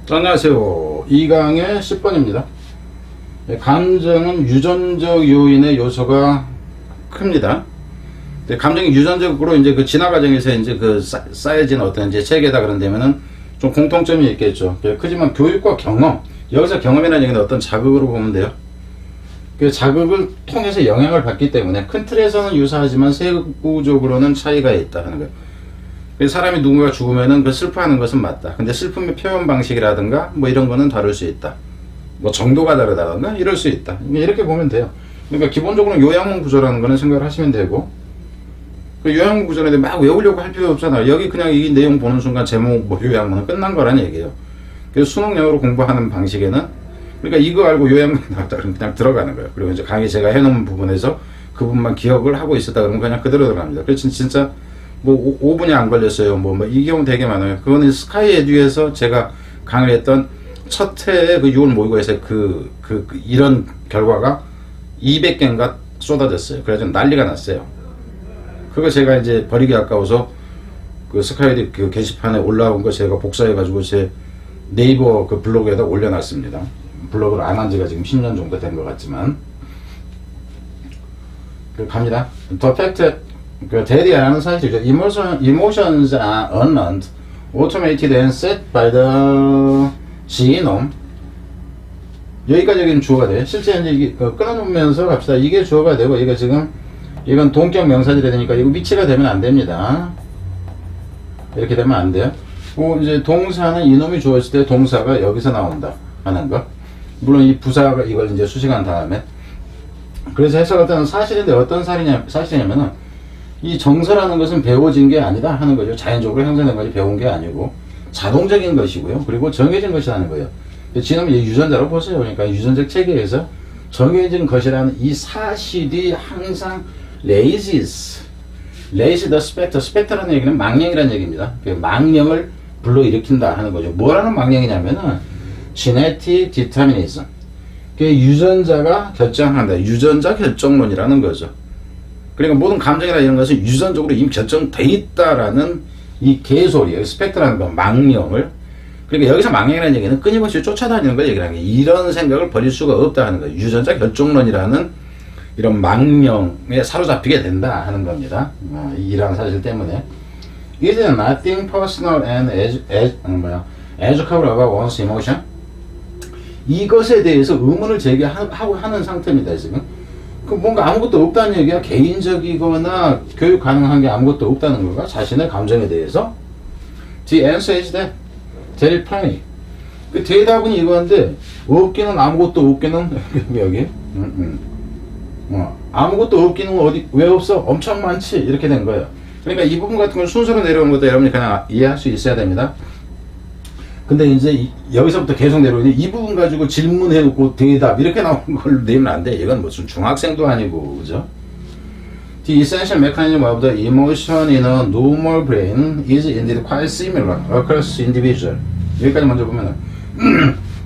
안녕하세요. 2강의 10번입니다. 감정은 유전적 요인의 요소가 큽니다. 감정이 유전적으로 이제 그 진화 과정에서 이제 그 쌓여진 어떤 이제 체계다 그런다면은 좀 공통점이 있겠죠. 크지만 교육과 경험, 여기서 경험이라는 얘기는 어떤 자극으로 보면 돼요. 그 자극을 통해서 영향을 받기 때문에 큰 틀에서는 유사하지만 세부적으로는 차이가 있다는 거예요. 사람이 누군가 죽으면은 그 슬퍼하는 것은 맞다. 근데 슬픔의 표현 방식이라든가 뭐 이런 거는 다를 수 있다. 뭐 정도가 다르다든가 이럴 수 있다. 이렇게 보면 돼요. 그러니까 기본적으로 요양문 구조라는 거는 생각을 하시면 되고, 그 요양문 구조인데 막 외우려고 할 필요 없잖아요. 여기 그냥 이 내용 보는 순간 제목 뭐 요양문은 끝난 거라는 얘기예요. 그래서 수능용으로 공부하는 방식에는, 그러니까 이거 알고 요양문이 나왔다 그러면 그냥 들어가는 거예요. 그리고 이제 강의 제가 해놓은 부분에서 그 부분만 기억을 하고 있었다 그러면 그냥 그대로 들어갑니다. 그래서 진짜 뭐 5분이 안 걸렸어요. 이 경우 되게 많아요. 그거는 스카이 에듀에서 제가 강의했던 첫 해에 그 6월 모의고에서 이런 결과가 200개인가 쏟아졌어요. 그래서 난리가 났어요. 그거 제가 이제 버리기 아까워서 그 스카이 에듀 그 게시판에 올라온 거 제가 복사해가지고 제 네이버 그 블로그에다 올려놨습니다. 블로그를 안 한 지가 지금 10년 정도 된 것 같지만. 갑니다. The fact 그 대리하는 사실이죠. Emotions are unknown, automated and set by the genome. 여기까지 여기는 주어가 돼요. 실제 이제 끊어놓으면서 갑시다. 이게 주어가 되고, 이거 지금 이건 동격 명사절이 되니까 이거 위치가 되면 안 됩니다. 이렇게 되면 안 돼요. 이제 동사는 이놈이 주어질 때 동사가 여기서 나온다 하는 거. 물론 이 부사가 이걸 이제 수식한 다음에. 그래서 해석할 때는 사실인데 어떤 사실이냐면은 이 정서라는 것은 배워진 게 아니다 하는 거죠. 자연적으로 형성된 것이 배운 게 아니고 자동적인 것이고요. 그리고 정해진 것이라는 거예요. 지금 유전자로 보세요. 그러니까 유전적 체계에서 정해진 것이라는 이 사실이 항상 raises the specter. specter라는 얘기는 망령이라는 얘기입니다. 망령을 불러일으킨다 하는 거죠. 뭐라는 망령이냐면은 genetic determinism. 유전자가 결정한다. 유전자 결정론이라는 거죠. 그러니까 모든 감정이나 이런 것은 유전적으로 이미 결정돼 있다라는 이 개소리예요. 스펙트라는 건 망령을. 그러니까 여기서 망령이라는 얘기는 끊임없이 쫓아다니는 걸 얘기하는 거예요. 이런 생각을 버릴 수가 없다 하는 거예요. 유전자 결정론이라는 이런 망령에 사로잡히게 된다 하는 겁니다. 이런 사실 때문에. It is nothing personal and educable about one's emotion. 이것에 대해서 의문을 제기하고 하는 상태입니다, 지금. 뭔가 아무것도 없다는 얘기야. 개인적이거나 교육 가능한 게 아무것도 없다는 거가 자신의 감정에 대해서. The answer is that there is plenty. 그 대답은 이거인데 없기는 아무것도 없기는 여기. 아무것도 없기는 왜 없어? 엄청 많지. 이렇게 된 거예요. 그러니까 이 부분 같은 걸 순서로 내려오는 것도 여러분이 그냥 이해할 수 있어야 됩니다. 근데 이제 여기서부터 계속 내려오니 이 부분 가지고 질문해놓고 대답 이렇게 나오는 걸 내면 안 돼. 이건 무슨 중학생도 아니고, 그죠? The essential mechanism of the emotion in a normal brain is indeed quite similar across individual. 여기까지 먼저 보면은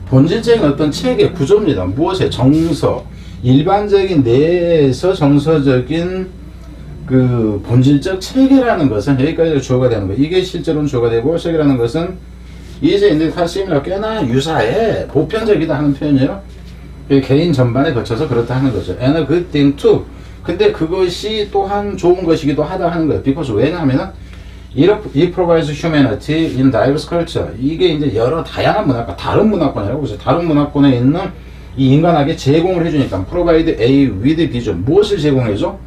본질적인 어떤 체계 구조입니다. 무엇에? 정서. 일반적인 뇌에서 정서적인 그 본질적 체계라는 것은 여기까지 주어가 되는 거예요. 이게 실제로는 주어가 되고, 체계라는 것은 이제 인데 사실이랑 꽤나 유사해, 보편적이다 하는 표현이에요. 개인 전반에 거쳐서 그렇다 하는 거죠. And a good thing too. 근데 그것이 또한 좋은 것이기도 하다 하는 거예요. Because 왜냐하면은 it provides humanity in diverse culture. 이게 이제 여러 다양한 문화권, 다른 문화권이라고 그러죠. 다른 문화권에 있는 이 인간에게 제공을 해주니까 provide a with vision. 무엇을 제공해줘?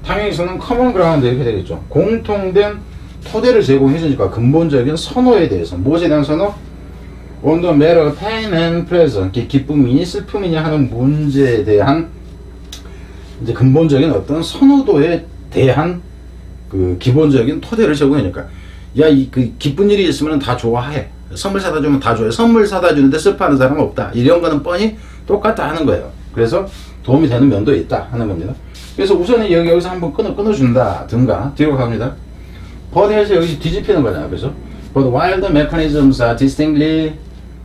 당연히 저는 common ground 이렇게 되겠죠. 공통된 토대를 제공해주니까 근본적인 선호에 대해서. 무엇에 대한 선호? On the matter of pain and pleasure. 기쁨이니 슬픔이니 하는 문제에 대한 이제 근본적인 어떤 선호도에 대한 그 기본적인 토대를 제공하니까. 그 기쁜 일이 있으면 다 좋아해. 선물 사다 주면 다 좋아해. 선물 사다 주는데 슬퍼하는 사람은 없다. 이런 거는 뻔히 똑같다 하는 거예요. 그래서 도움이 되는 면도 있다 하는 겁니다. 그래서 우선은 여기서 한번 끊어준다 든가 뒤로 갑니다. 버드에서 여기 뒤집히는 거잖아요. 그래서 But while the mechanisms are distinctly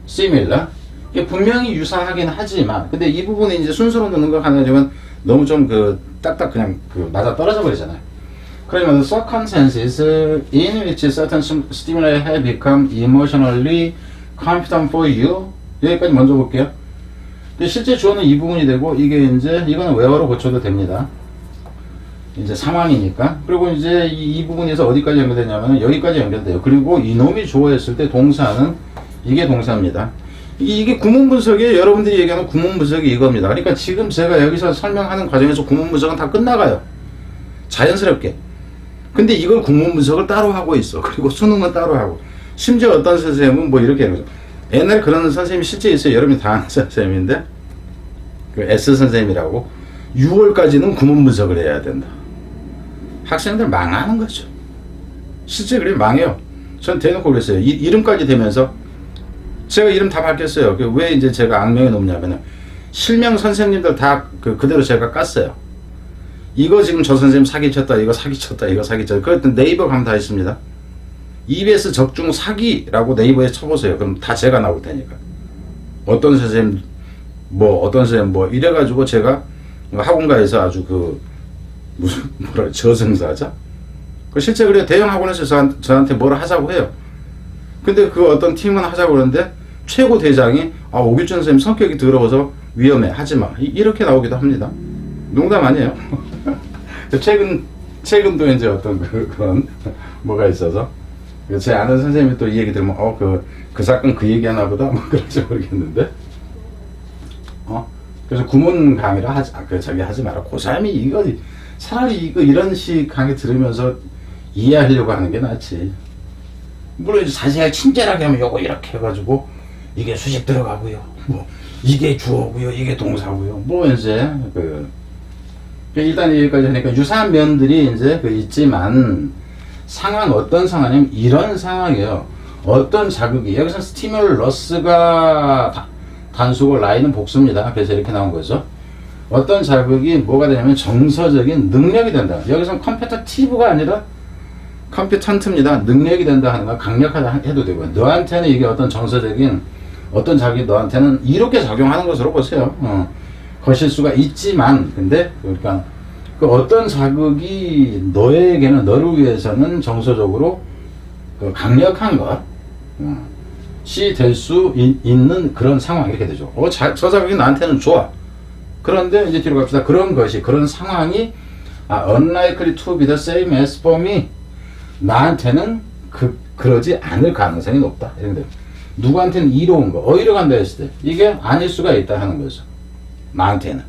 similar, 이게 분명히 유사하긴 하지만, 근데 이 부분에 이제 순서로 넣는 거 하나 되면 너무 좀 딱딱 그냥 맞아 떨어져 버리잖아요. 그러면 circumstances in which certain stimuli have become emotionally confident for you. 여기까지 먼저 볼게요. 실제 주어는 이 부분이 되고, 이게 이제, 이거는 where로 고쳐도 됩니다. 이제 상황이니까. 그리고 이제 이 부분에서 어디까지 연결되냐면 여기까지 연결돼요. 그리고 이놈이 주어였을 때 동사는 이게 동사입니다. 이게 구문 분석이에요. 여러분들이 얘기하는 구문 분석이 이겁니다. 그러니까 지금 제가 여기서 설명하는 과정에서 구문 분석은 다 끝나가요. 자연스럽게. 근데 이걸 구문 분석을 따로 하고 있어. 그리고 수능은 따로 하고. 심지어 어떤 선생님은 뭐 이렇게 하는 거죠. 옛날에 그런 선생님이 실제 있어요. 여러분이 다 아는 선생님인데, 그 S 선생님이라고 6월까지는 구문 분석을 해야 된다. 학생들 망하는 거죠. 실제 그래 망해요. 전 대놓고 그랬어요. 이름까지 되면서 제가 이름 다 밝혔어요. 왜 이제 제가 악명이 높냐면은 실명 선생님들 다 그대로 제가 깠어요. 이거 지금 저 선생님 사기쳤다, 이거 사기쳤다, 이거 사기쳤다. 그랬더니 네이버 가면 다 있습니다. EBS 적중 사기라고 네이버에 쳐보세요. 그럼 다 제가 나올 테니까. 어떤 선생님 뭐 이래가지고 제가 학원가에서 아주 무슨 저승사자? 실제 그래 대형 학원에서 저한테 뭐라 하자고 해요. 근데 그 어떤 팀은 하자고 그러는데 최고 대장이 오규준 선생님 성격이 더러워서 위험해, 하지마, 이렇게 나오기도 합니다. 농담 아니에요. 최근도 이제 어떤 그런 뭐가 있어서 제 아는 선생님이 또 이 얘기 들으면 그 사건 그 얘기 하나 보다 뭐 그럴지 모르겠는데 그래서 구문 강의를 하지 마라. 고3이 이거 차라리 이런 식 강의 들으면서 이해하려고 하는 게 낫지. 물론 이제 자세하게 친절하게 하면 요거 이렇게 해가지고 이게 수직 들어가고요. 뭐 이게 주어고요. 이게 동사고요. 뭐 이제 일단 여기까지 하니까 유사한 면들이 이제 있지만 상황 어떤 상황이냐면 이런 상황이에요. 어떤 자극이 여기서 스티뮬러스가 단수고 라인은 복수입니다. 그래서 이렇게 나온 거죠. 어떤 자극이 뭐가 되냐면 정서적인 능력이 된다. 여기서는 컴페터티브가 아니라 컴피턴트입니다. 능력이 된다 하는 거 강력하다 해도 되고요. 너한테는 이게 어떤 정서적인 어떤 자극이 너한테는 이렇게 작용하는 것으로 보세요. 거실 수가 있지만 근데 그러니까 그 어떤 자극이 너를 위해서는 정서적으로 강력한 것이 될 수 있는 그런 상황 이렇게 되죠. 저 자극이 나한테는 좋아. 그런데 이제 뒤로 갑시다. 그런 상황이 unlikely to be the same as for me. 나한테는 그러지 않을 가능성이 높다. 이런 데 누구한테는 이로운 거, 어디로 간다 했을 때 이게 아닐 수가 있다 하는 거죠. 나한테는.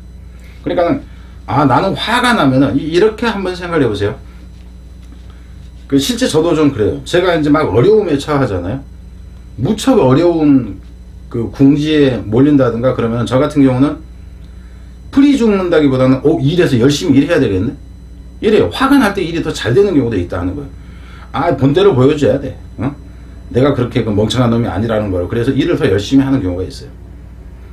그러니까 나는 화가 나면은 이렇게 한번 생각해 보세요. 실제 저도 좀 그래요. 제가 이제 막 어려움에 처하잖아요. 무척 어려운 궁지에 몰린다든가 그러면 저 같은 경우는 풀이 죽는다기보다는 일해서 열심히 일해야 되겠네. 이래요. 화가 날 때 일이 더 잘 되는 경우도 있다는 거예요. 본대로 보여줘야 돼. 내가 그렇게 멍청한 놈이 아니라는 걸. 그래서 일을 더 열심히 하는 경우가 있어요.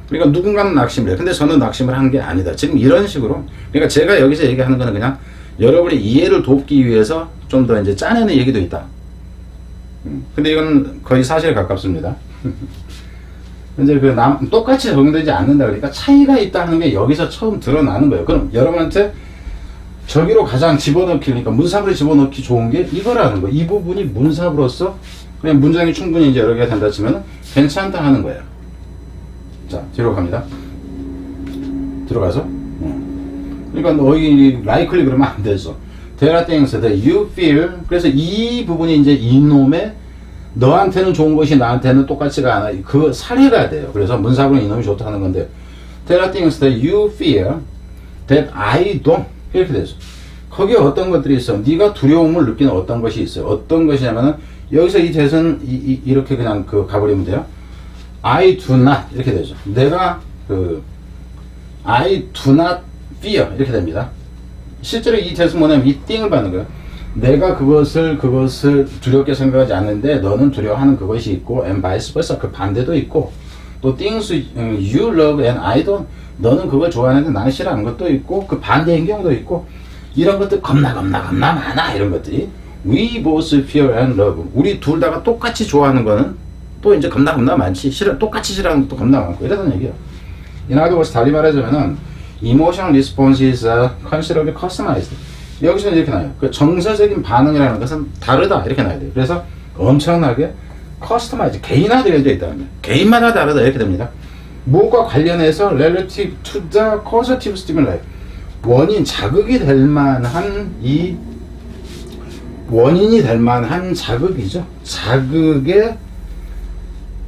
그러니까 누군가는 낙심을 해요. 근데 저는 낙심을 한 게 아니다. 지금 이런 식으로. 그러니까 제가 여기서 얘기하는 거는 그냥 여러분의 이해를 돕기 위해서 좀 더 이제 짜내는 얘기도 있다. 근데 이건 거의 사실에 가깝습니다. 이제 똑같이 적용되지 않는다. 그러니까 차이가 있다는 게 여기서 처음 드러나는 거예요. 그럼 여러분한테 저기로 가장 집어넣기, 그러니까 문sab으로 집어넣기 좋은 게 이거라는 거예요. 이 부분이 문sab으로서 그냥 문장이 충분히 이제 여러 개가 된다 치면 괜찮다 하는 거예요. 자, 뒤로 갑니다. 들어가서. 그러니까 너희 likely 그러면 안 되죠. There are things that you feel. 그래서 이 부분이 이제 이놈의 너한테는 좋은 것이 나한테는 똑같지가 않아. 그 사례가 돼요. 그래서 문sab으로 이놈이 좋다는 건데 There are things that you fear that I don't. 이렇게 되죠. 거기에 어떤 것들이 있어. 네가 두려움을 느끼는 어떤 것이 있어요. 어떤 것이냐면은 여기서 이 대선 이렇게 그냥 가버리면 돼요. I do not 이렇게 되죠. 내가 I do not fear 이렇게 됩니다. 실제로 이 대선 뭐냐면 이 띵을 받는 거예요. 내가 그것을 두렵게 생각하지 않는데 너는 두려워하는 그것이 있고 and vice versa 그 반대도 있고 또 things you love and I don't 너는 그걸 좋아하는데 나는 싫어하는 것도 있고 그 반대인 경우도 있고 이런 것들 겁나 많아. 이런 것들이 we both fear and love 우리 둘 다가 똑같이 좋아하는 거는 또 이제 겁나 많지. 똑같이 싫어하는 것도 겁나 많고 이러던 얘기야. In other words 달리 말하자면은 emotional response is considerably customized. 여기서 이렇게 나와요. 그 정서적인 반응이라는 것은 다르다 이렇게 나와야 돼요. 그래서 엄청나게 커스터마이즈, 개인화되어 있다는 거예요. 개인마다 다르다 이렇게 됩니다. 무엇과 관련해서 relative to the causative stimuli, 원인, 자극이 될 만한 이 원인이 될 만한 자극이죠. 자극의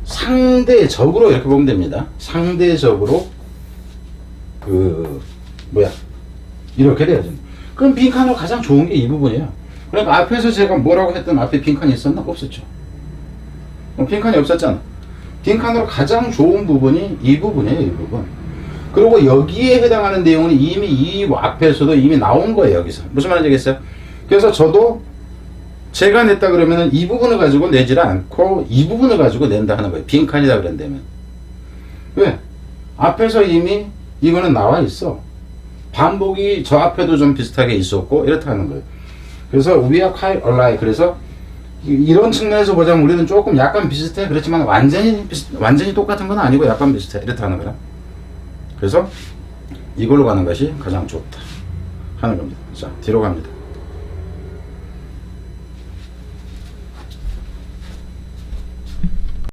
상대적으로 이렇게 보면 됩니다. 상대적으로 이렇게 돼야죠. 그럼 빈칸으로 가장 좋은 게 이 부분이에요. 그러니까 앞에서 제가 뭐라고 했던 앞에 빈칸이 있었나? 없었죠. 빈칸이 없었잖아. 빈칸으로 가장 좋은 부분이 이 부분이에요. 이 부분. 그리고 여기에 해당하는 내용은 이미 이 앞에서도 이미 나온 거예요. 여기서 무슨 말인지 알겠어요? 그래서 저도 제가 냈다 그러면은 이 부분을 가지고 내지를 않고 이 부분을 가지고 낸다 하는 거예요. 빈칸이다 그런다면. 왜? 앞에서 이미 이거는 나와 있어. 반복이 저 앞에도 좀 비슷하게 있었고 이렇다 하는 거예요. 그래서 we are quite alike. 그래서 이런 측면에서 보자면 우리는 조금 약간 비슷해. 그렇지만 완전히 똑같은 건 아니고 약간 비슷해. 이렇다 하는 거라. 그래서 이걸로 가는 것이 가장 좋다 하는 겁니다. 자, 뒤로 갑니다.